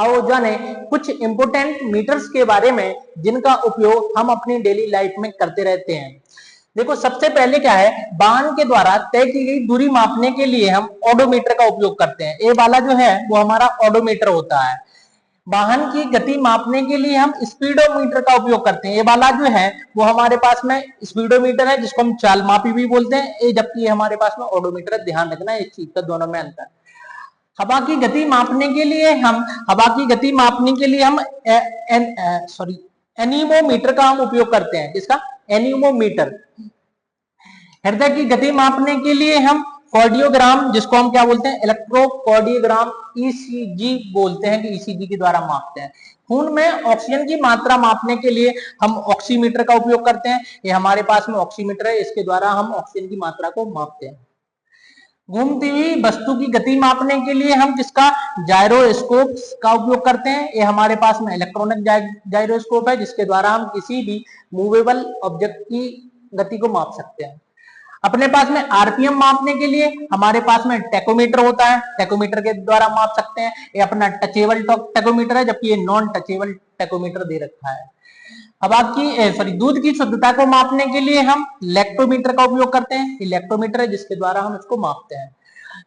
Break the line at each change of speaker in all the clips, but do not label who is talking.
आओ जाने कुछ इंपोर्टेंट मीटर्स के बारे में जिनका उपयोग हम अपनी डेली लाइफ में करते रहते हैं। देखो, सबसे पहले क्या है, वाहन के द्वारा तय की गई दूरी मापने के लिए हम ओडोमीटर का उपयोग करते हैं। ये वाला जो है वो हमारा ओडोमीटर होता है। वाहन की गति मापने के लिए हम स्पीडोमीटर का उपयोग करते हैं। ये वाला जो है वो हमारे पास में स्पीडोमीटर है, जिसको हम चाल मापी भी बोलते हैं, ये जबकि हमारे पास में ओडोमीटर है। ध्यान रखना इस चीज का, दोनों में अंतर। हवा की गति मापने के लिए हम एनीमोमीटर का हम उपयोग करते हैं। इसका एनीमोमीटर। हृदय की गति मापने के लिए हम कार्डियोग्राम, जिसको हम क्या बोलते हैं, इलेक्ट्रोकार्डियोग्राम, ईसीजी बोलते हैं, कि ईसीजी के द्वारा मापते हैं। खून में ऑक्सीजन की मात्रा मापने के लिए हम ऑक्सीमीटर का उपयोग करते हैं। ये हमारे पास में ऑक्सीमीटर है, इसके द्वारा हम ऑक्सीजन की मात्रा को मापते हैं। घूमती हुई वस्तु की गति मापने के लिए हम किसका, जायरोस्कोप का उपयोग करते हैं। ये हमारे पास में इलेक्ट्रॉनिक जायरोस्कोप है, जिसके द्वारा हम किसी भी मूवेबल ऑब्जेक्ट की गति को माप सकते हैं। अपने पास में आरपीएम मापने के लिए हमारे पास में टेकोमीटर होता है, टेकोमीटर के द्वारा माप सकते हैं। ये अपना टचेबल टेकोमीटर है, जबकि ये नॉन टचेबल टेकोमीटर दे रखा है। अब दूध की शुद्धता को मापने के लिए हम लैक्टोमीटर का उपयोग करते हैं। ये लैक्टोमीटर है, जिसके द्वारा हम इसको मापते हैं।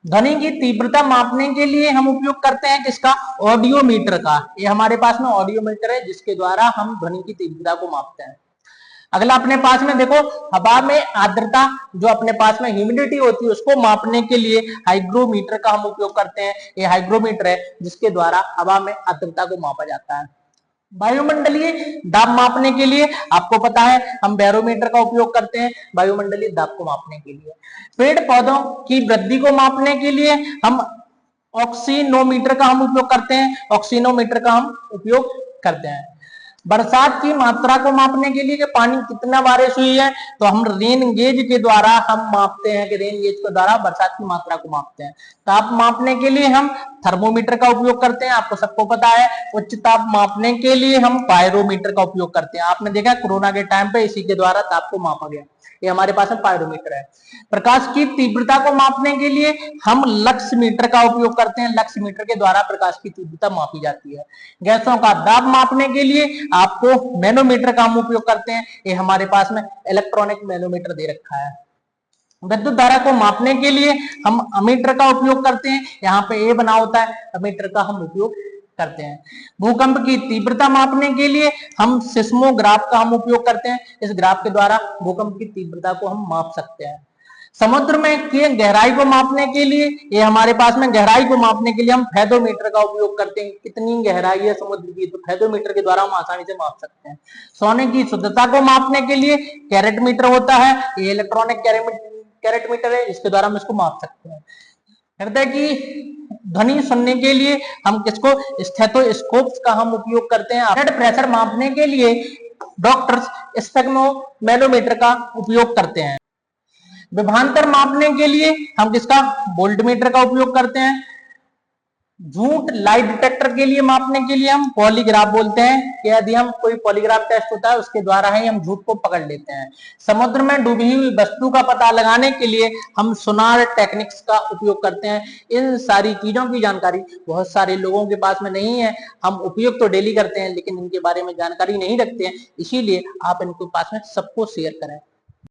ध्वनि की तीव्रता मापने के लिए हम उपयोग करते हैं किसका, ऑडियोमीटर का। ये हमारे पास में ऑडियोमीटर है, जिसके द्वारा हम ध्वनि की तीव्रता को मापते हैं। अगला अपने पास में देखो, हवा में आर्द्रता जो अपने पास में ह्यूमिडिटी होती है, उसको मापने के लिए हाइग्रोमीटर का हम उपयोग करते हैं। ये हाइग्रोमीटर है, जिसके द्वारा हवा में आर्द्रता को मापा जाता है। वायुमंडलीय दाब मापने के लिए आपको पता है हम बैरोमीटर का उपयोग करते हैं, वायुमंडलीय दाब को मापने के लिए। पेड़ पौधों की वृद्धि को मापने के लिए हम ऑक्सीनोमीटर का हम उपयोग करते हैं, ऑक्सीनोमीटर का हम उपयोग करते हैं। बरसात की मात्रा को मापने के लिए कि पानी कितना बारिश हुई है, तो हम रेन गेज के द्वारा हम मापते हैं, कि रेन गेज के द्वारा बरसात की मात्रा को मापते हैं। ताप मापने के लिए हम थर्मोमीटर का उपयोग करते हैं, आपको सबको पता है। उच्च ताप मापने के लिए हम पायरोमीटर का उपयोग करते हैं। आपने देखा कोरोना के टाइम पे इसी के द्वारा ताप को मापा गया। ये हमारे पास में पायरोमीटर है। प्रकाश की तीव्रता को मापने के लिए हम लक्स मीटर का उपयोग करते हैं। लक्स मीटर के द्वारा प्रकाश की तीव्रता मापी जाती है। गैसों का दाब मापने के लिए आपको मैनोमीटर का हम उपयोग करते हैं। ये हमारे पास में इलेक्ट्रॉनिक मैनोमीटर दे रखा है। विद्युत धारा को मापने के लिए हम अमीटर का उपयोग करते हैं। यहाँ पे ए बना होता है, अमीटर का हम उपयोग करते हैं। भूकंप की तीव्रता मापने के लिए हम सिस्मोग्राफ का हम उपयोग करते हैं। इस ग्राफ के द्वारा भूकंप की तीव्रता को हम माप सकते हैं। समुद्र में की गहराई को मापने के लिए, ये हमारे पास में गहराई को मापने के लिए हम फेदोमीटर का उपयोग करते हैं। कितनी गहराई है समुद्र की, तो फेदोमीटर के द्वारा हम आसानी से माप सकते हैं। सोने की शुद्धता को मापने के लिए कैरेटमीटर होता है, ये इलेक्ट्रॉनिक कैरेटमीटर है, इसके द्वारा हम इसको माप सकते हैं। हृदय की ध्वनि सुनने के लिए हम किसको, स्टेथोस्कोप का हम उपयोग करते हैं। ब्लड प्रेशर मापने के लिए डॉक्टर्स स्पेग्मोमेलोमीटर का उपयोग करते हैं। विभवांतर मापने के लिए हम किसका, वोल्टमीटर का उपयोग करते हैं। झूठ लाइट डिटेक्टर के लिए मापने के लिए हम पॉलीग्राफ बोलते हैं, कि यदि हम कोई पॉलीग्राफ टेस्ट होता है उसके द्वारा ही हम झूठ को पकड़ लेते हैं। समुद्र में डूबी हुई वस्तु का पता लगाने के लिए हम सोनार टेक्निक्स का उपयोग करते हैं। इन सारी चीजों की जानकारी बहुत सारे लोगों के पास में नहीं है। हम उपयोग तो डेली करते हैं, लेकिन इनके बारे में जानकारी नहीं रखते हैं। इसीलिए आप इनके पास में सबको शेयर करें।